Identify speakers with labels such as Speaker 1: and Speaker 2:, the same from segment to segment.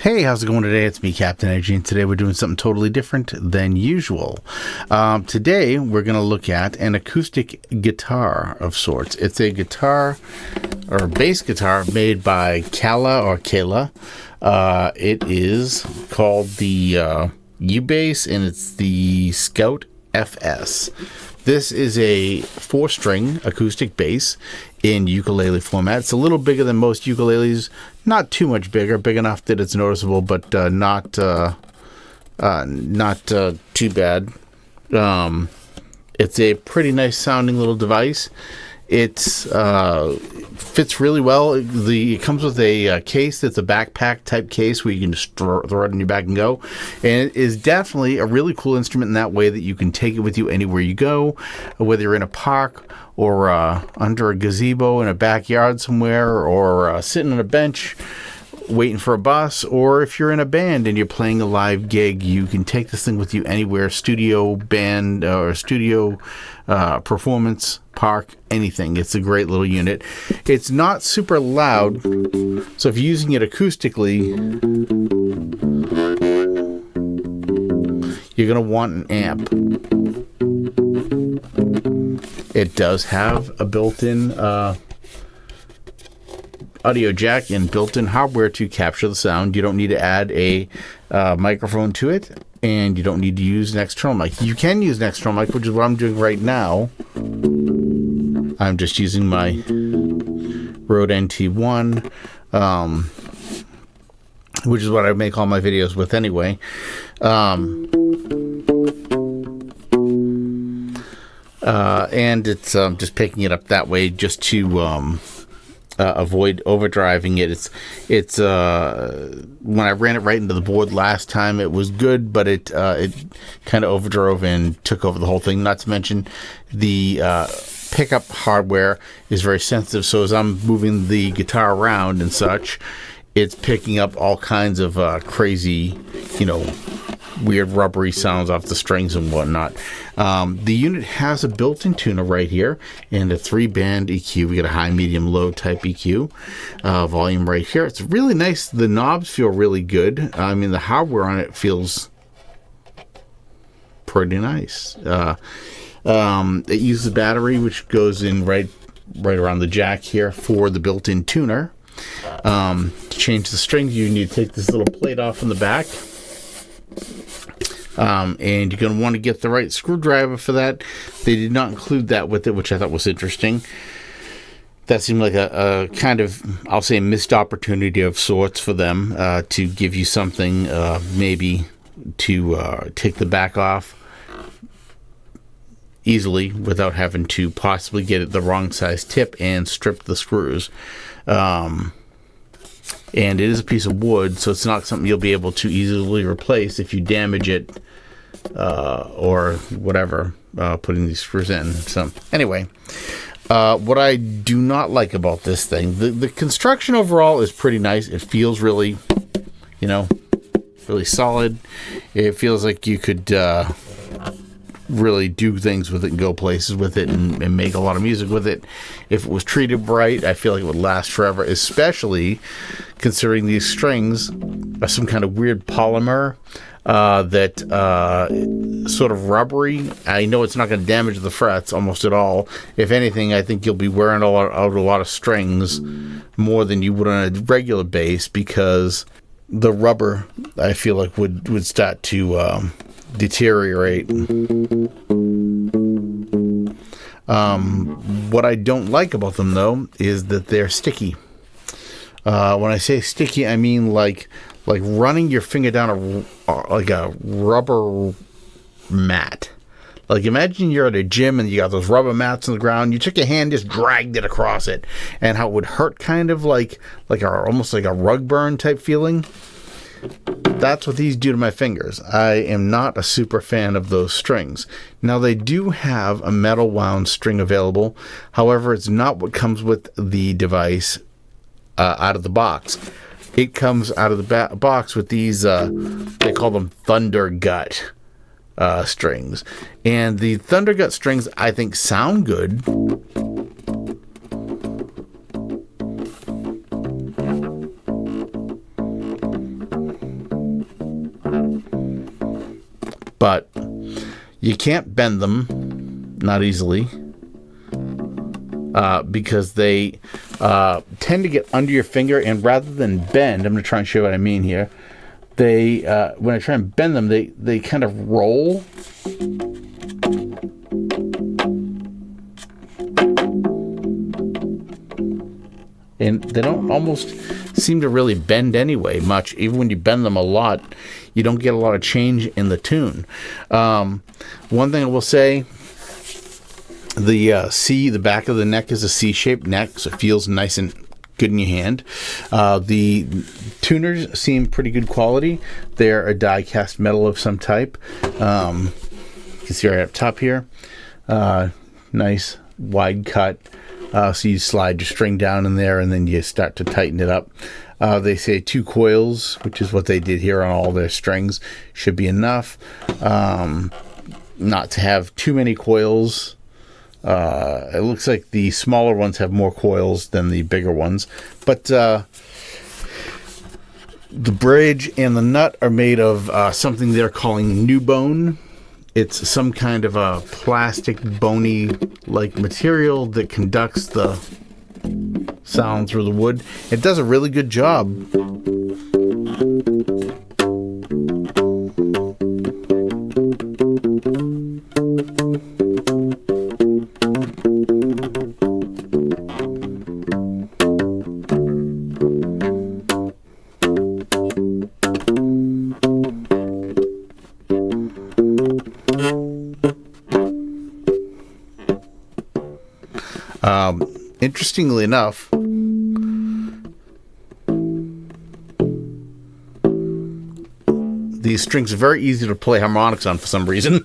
Speaker 1: Hey, how's it going today? It's me, Captain Energy, and today we're doing something totally different than usual. Today we're going to look at an acoustic guitar of sorts. It's a guitar, or a bass guitar, made by Kala. It is called the UBass, and it's the Scout FS. This is a 4-string acoustic bass in ukulele format. It's a little bigger than most ukuleles, not too much bigger, big enough that it's noticeable, but not too bad. It's a pretty nice sounding little device. It fits really well. It comes with a case that's a backpack type case where you can just throw it in your bag and go. And it is definitely a really cool instrument in that way that you can take it with you anywhere you go, whether you're in a park or under a gazebo in a backyard somewhere, or sitting on a bench waiting for a bus, or if you're in a band and you're playing a live gig, you can take this thing with you anywhere, studio, band, or studio, performance, park, anything. It's a great little unit. It's not super loud, so if you're using it acoustically, you're going to want an amp. It does have a built-in audio jack and built-in hardware to capture the sound. You don't need to add a microphone to it, and you don't need to use an external mic. You can use an external mic, which is what I'm doing right now. I'm just using my Rode NT1, which is what I make all my videos with anyway. And it's just picking it up that way just to avoid overdriving it. It's when I ran it right into the board last time, it was good, but it kind of overdrove and took over the whole thing. Not to mention the pickup hardware is very sensitive, so as I'm moving the guitar around and such, it's picking up all kinds of crazy, weird rubbery sounds off the strings and whatnot. The unit has a built-in tuner right here and a 3-band EQ. We got a high, medium, low type EQ. Volume right here. It's really nice. The knobs feel really good. I mean, the hardware on it feels pretty nice. It uses a battery which goes in right around the jack here for the built-in tuner. To change the strings, you need to take this little plate off from the back. And you're going to want to get the right screwdriver for that. They did not include that with it, which I thought was interesting. That seemed like a kind of, I'll say, missed opportunity of sorts for them to give you something, maybe to take the back off easily without having to possibly get it the wrong size tip and strip the screws. And it is a piece of wood, so it's not something you'll be able to easily replace if you damage it or whatever, putting these screws in. So anyway, what I do not like about this thing, the construction overall is pretty nice. It feels really, really solid. It feels like you could really do things with it and go places with it and make a lot of music with it. If it was treated right, I feel like it would last forever, especially considering these strings are some kind of weird polymer that sort of rubbery. I know it's not going to damage the frets almost at all. If anything, I think you'll be wearing out a lot of strings more than you would on a regular bass, because the rubber, I feel like, would start to deteriorate. What I don't like about them, though, is that they're sticky. When I say sticky, I mean like running your finger down a rubber mat. Like, imagine you're at a gym and you got those rubber mats on the ground. You took your hand, just dragged it across it, and how it would hurt, kind of almost like a rug burn type feeling. That's what these do to my fingers. I am not a super fan of those strings. Now, they do have a metal wound string available. However, it's not what comes with the device out of the box. It comes out of the box with these, they call them Thunder Gut strings. And the Thunder Gut strings, I think, sound good. but you can't bend them, not easily, because they tend to get under your finger, and rather than bend, I'm going to try and show you what I mean here. They, when I try and bend them, they kind of roll. And they don't almost seem to really bend anyway much. Even when you bend them a lot, you don't get a lot of change in the tune. One thing I will say, the back of the neck is a C-shaped neck, so it feels nice and good in your hand. The tuners seem pretty good quality. They're a die-cast metal of some type. You can see right up top here. Nice wide cut. So you slide your string down in there, and then you start to tighten it up. They say 2 coils, which is what they did here on all their strings, should be enough. Not to have too many coils. It looks like the smaller ones have more coils than the bigger ones. But the bridge and the nut are made of something they're calling new bone. It's some kind of a plastic, bony-like material that conducts the sound through the wood. It does a really good job. Interestingly enough, these strings are very easy to play harmonics on for some reason.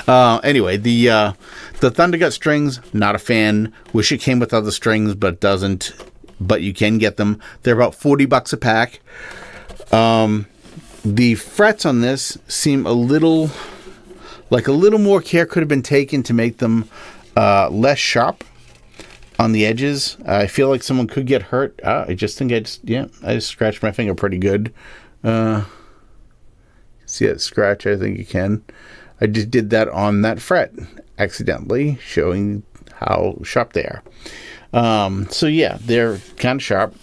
Speaker 1: Anyway, the Thundergut strings, not a fan. Wish it came with other strings, but it doesn't. But you can get them. They're about $40 a pack. The frets on this seem a little more care could have been taken to make them less sharp on the edges. I feel like someone could get hurt. I just scratched my finger pretty good. See that scratch? I think you can. I just did that on that fret accidentally, showing how sharp they are. So yeah, they're kind of sharp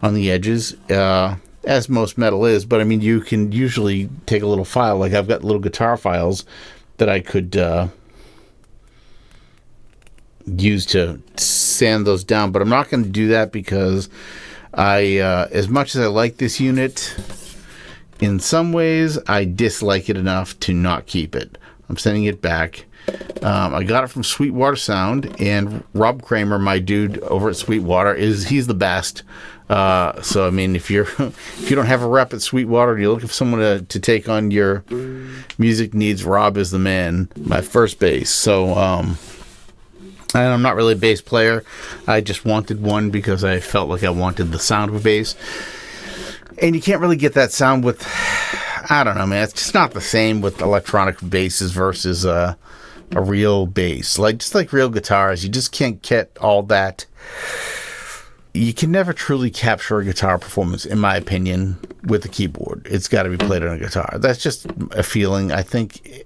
Speaker 1: on the edges, as most metal is. But I mean, you can usually take a little file. Like I've got little guitar files that I could use to sand those down, but I'm not going to do that because as much as I like this unit, in some ways I dislike it enough to not keep it. I'm sending it back. I got it from Sweetwater Sound, and Rob Kramer, my dude over at Sweetwater, he's the best. So I mean, if you don't have a rep at Sweetwater and you're looking for someone to take on your music needs, Rob is the man. My first bass. So and I'm not really a bass player. I just wanted one because I felt like I wanted the sound of a bass. And you can't really get that sound with, I don't know, man. It's just not the same with electronic basses versus a real bass. Just like real guitars, you just can't get all that. You can never truly capture a guitar performance, in my opinion, with a keyboard. It's got to be played on a guitar. That's just a feeling. I think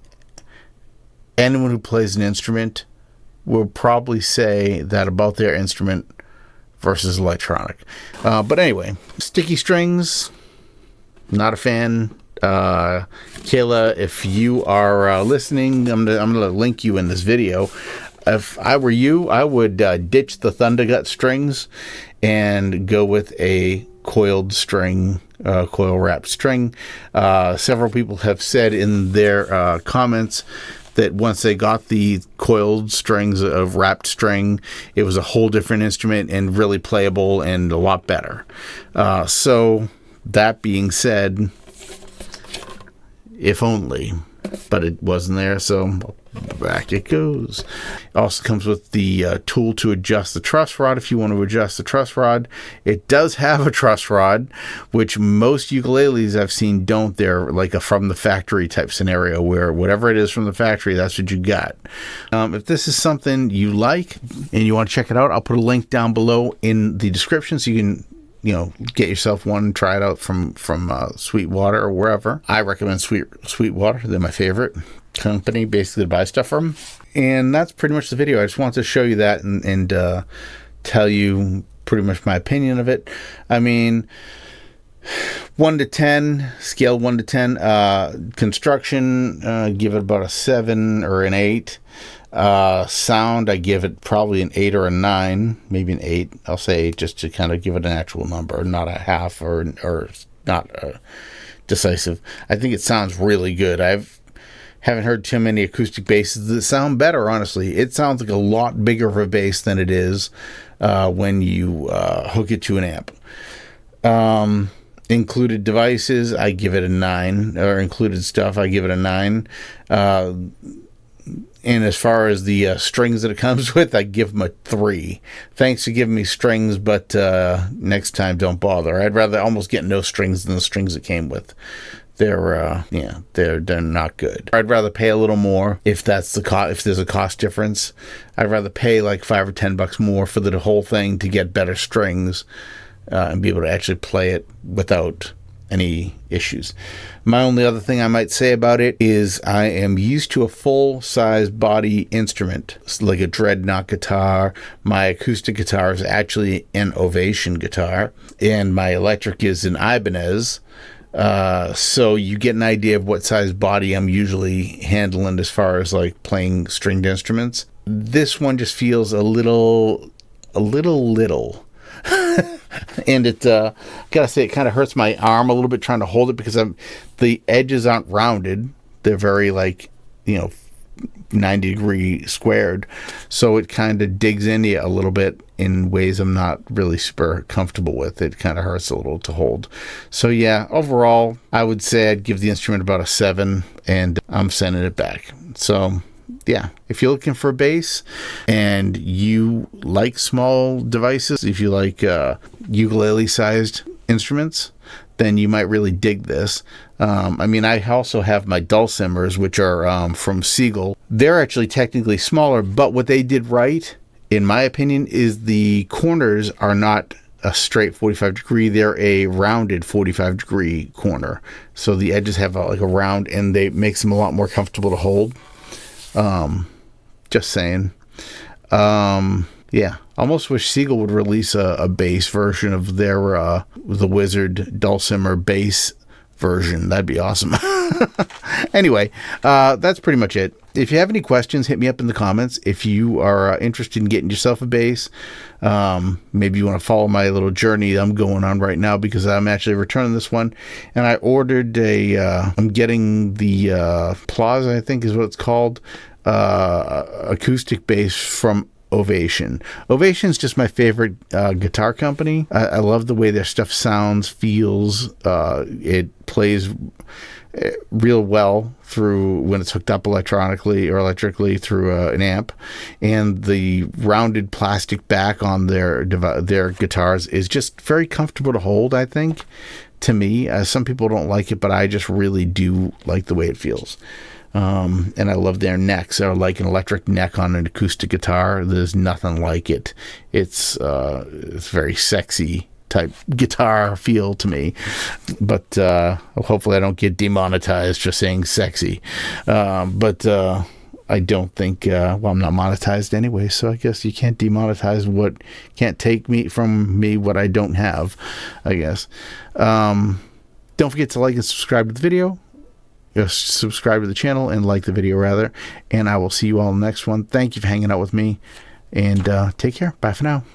Speaker 1: anyone who plays an instrument will probably say that about their instrument versus electronic. But anyway, sticky strings, not a fan. Kayla, if you are listening, I'm gonna link you in this video. If I were you, I would ditch the Thundergut strings and go with a coiled string, coil wrapped string. Several people have said in their comments that once they got the coiled strings of wrapped string, it was a whole different instrument and really playable and a lot better. So that being said, if only, but it wasn't there, so back it goes. It also comes with the tool to adjust the truss rod if you want to adjust the truss rod. It does have a truss rod, which most ukuleles I've seen don't. They're like a from the factory type scenario where whatever it is from the factory, that's what you got. If this is something you like and you want to check it out, I'll put a link down below in the description so you can get yourself one, try it out from Sweetwater or wherever. I recommend Sweetwater. They're my favorite company, basically, to buy stuff from. And that's pretty much the video. I just wanted to show you that and tell you pretty much my opinion of it. I mean, 1 to 10, scale 1 to 10. Construction, give it about a 7 or an 8. Sound, I give it probably an 8 or a 9, maybe an 8. I'll say 8 just to kind of give it an actual number, not a half or not decisive. I think it sounds really good. Haven't heard too many acoustic basses that sound better, honestly. It sounds like a lot bigger of a bass than it is when you hook it to an amp. Included devices, I give it a 9, or included stuff, I give it a 9. And as far as the strings that it comes with, I give them a 3. Thanks for giving me strings, but next time don't bother. I'd rather almost get no strings than the strings it came with. They're not good. I'd rather pay a little more if that's if there's a cost difference. I'd rather pay like $5 or $10 more for the whole thing to get better strings and be able to actually play it without any issues. My only other thing I might say about it is I am used to a full-size body instrument, like a dreadnought guitar. My acoustic guitar is actually an Ovation guitar, and my electric is an Ibanez. So you get an idea of what size body I'm usually handling as far as like playing stringed instruments. This one just feels a little. And it gotta say, it kind of hurts my arm a little bit trying to hold it because the edges aren't rounded. They're very 90-degree squared, so it kind of digs into you a little bit in ways I'm not really super comfortable with. It kind of hurts a little to hold. So yeah, overall, I would say I'd give the instrument about a 7, and I'm sending it back. So yeah, if you're looking for a bass and you like small devices, if you like ukulele-sized instruments, then you might really dig this. I also have my dulcimers, which are from Siegel. They're actually technically smaller, but what they did right, in my opinion, is the corners are not a straight 45 degree. They're a rounded 45 degree corner. So the edges have a round, and they makes them a lot more comfortable to hold. Just saying. Yeah, almost wish Siegel would release a bass version of their the Wizard Dulcimer bass version. That'd be awesome. Anyway, that's pretty much it. If you have any questions, hit me up in the comments. If you are interested in getting yourself a bass, maybe you want to follow my little journey I'm going on right now, because I'm actually returning this one, and I ordered I'm getting the Plaza, I think is what it's called, acoustic bass from Ovation. Ovation's just my favorite guitar company. I love the way their stuff sounds, feels. It plays real well through when it's hooked up electronically or electrically through an amp, and the rounded plastic back on their guitars is just very comfortable to hold, I think, to me. Some people don't like it, but I just really do like the way it feels. And I love their necks. They're like an electric neck on an acoustic guitar. There's nothing like it. It's very sexy type guitar feel to me, but hopefully I don't get demonetized for saying sexy. But I don't think I'm not monetized anyway, so I guess you can't can't take from me what I don't have, I guess. Don't forget to like and subscribe to the video. Subscribe to the channel and like the video rather, and I will see you all in the next one. Thank you for hanging out with me, and take care. Bye for now.